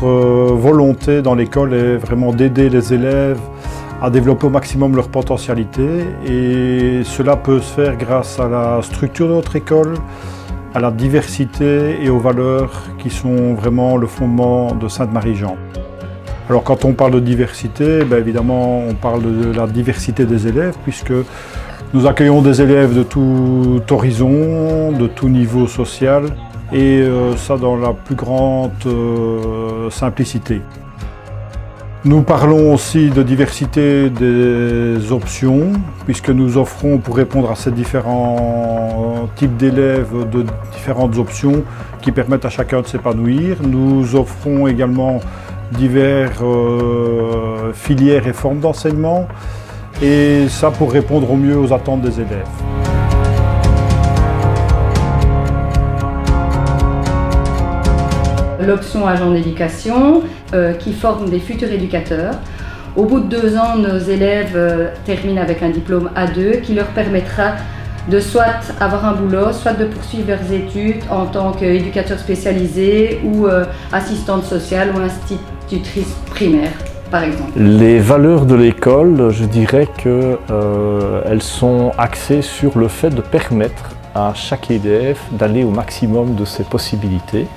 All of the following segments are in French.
Notre volonté dans l'école est vraiment d'aider les élèves à développer au maximum leur potentialité et cela peut se faire grâce à la structure de notre école, à la diversité et aux valeurs qui sont vraiment le fondement de Sainte-Marie-Jean. Alors quand on parle de diversité, évidemment on parle de la diversité des élèves puisque nous accueillons des élèves de tout horizon, de tout niveau social et ça dans la plus grande simplicité. Nous parlons aussi de diversité des options, puisque nous offrons, pour répondre à ces différents types d'élèves, de différentes options qui permettent à chacun de s'épanouir. Nous offrons également diverses filières et formes d'enseignement, et ça pour répondre au mieux aux attentes des élèves. L'option agent d'éducation qui forme des futurs éducateurs. Au bout de 2 ans, nos élèves terminent avec un diplôme A2 qui leur permettra de soit avoir un boulot, soit de poursuivre leurs études en tant qu'éducateur spécialisé ou assistante sociale ou institutrice primaire, par exemple. Les valeurs de l'école, je dirais qu'elles sont axées sur le fait de permettre à chaque élève d'aller au maximum de ses possibilités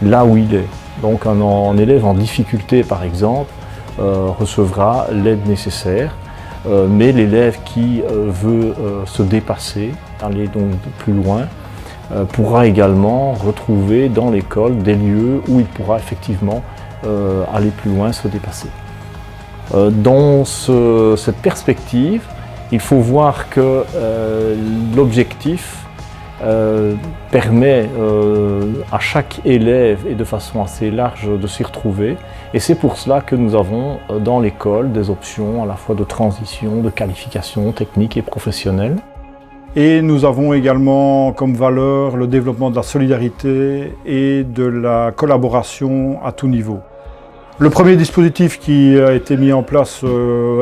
là où il est. Donc un élève en difficulté par exemple recevra l'aide nécessaire, mais l'élève qui veut se dépasser, aller donc plus loin, pourra également retrouver dans l'école des lieux où il pourra effectivement aller plus loin, se dépasser. Dans cette perspective, il faut voir que l'objectif permet à chaque élève et de façon assez large de s'y retrouver, et c'est pour cela que nous avons dans l'école des options à la fois de transition, de qualification technique et professionnelle. Et nous avons également comme valeur le développement de la solidarité et de la collaboration à tout niveau. Le premier dispositif qui a été mis en place,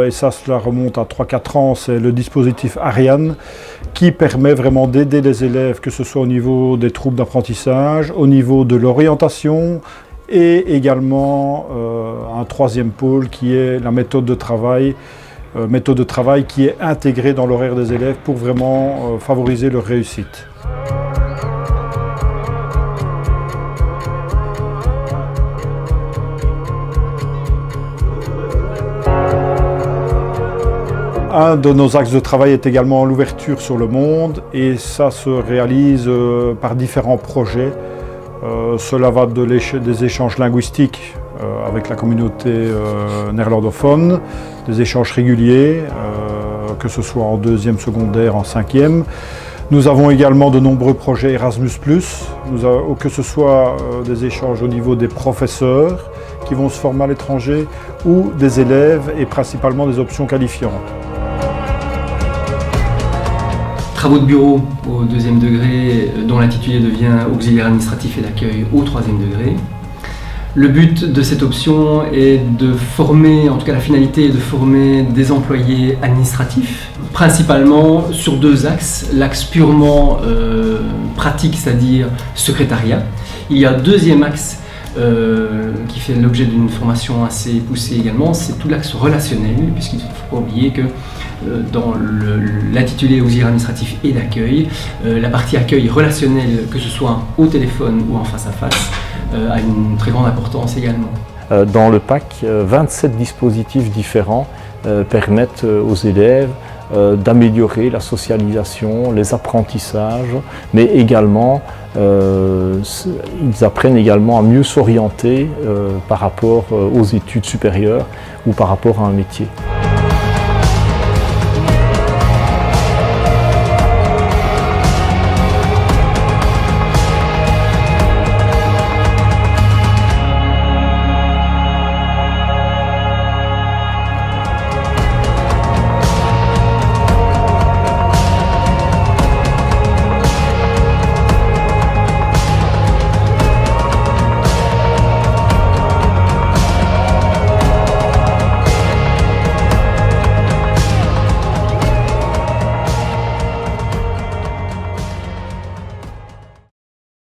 et ça cela remonte à 3-4 ans, c'est le dispositif Ariane qui permet vraiment d'aider les élèves, que ce soit au niveau des troubles d'apprentissage, au niveau de l'orientation et également un troisième pôle qui est la méthode de travail qui est intégrée dans l'horaire des élèves pour vraiment favoriser leur réussite. Un de nos axes de travail est également l'ouverture sur le monde et ça se réalise par différents projets. Cela va des échanges linguistiques avec la communauté néerlandophone, des échanges réguliers, que ce soit en 2e secondaire, en 5e. Nous avons également de nombreux projets Erasmus+, que ce soit des échanges au niveau des professeurs qui vont se former à l'étranger ou des élèves et principalement des options qualifiantes. Travaux de bureau au 2e degré, dont l'intitulé devient auxiliaire administratif et d'accueil au 3e degré. Le but de cette option est de former, en tout cas la finalité est de former des employés administratifs, principalement sur 2 axes. L'axe purement pratique, c'est-à-dire secrétariat. Il y a un 2e axe qui fait l'objet d'une formation assez poussée également, c'est tout l'axe relationnel, puisqu'il ne faut pas oublier que dans l'intitulé auxiliaire administratif et d'accueil, la partie accueil relationnel, que ce soit au téléphone ou en face à face, a une très grande importance également. Dans le PAC, 27 dispositifs différents permettent aux élèves d'améliorer la socialisation, les apprentissages, mais également ils apprennent également à mieux s'orienter par rapport aux études supérieures ou par rapport à un métier.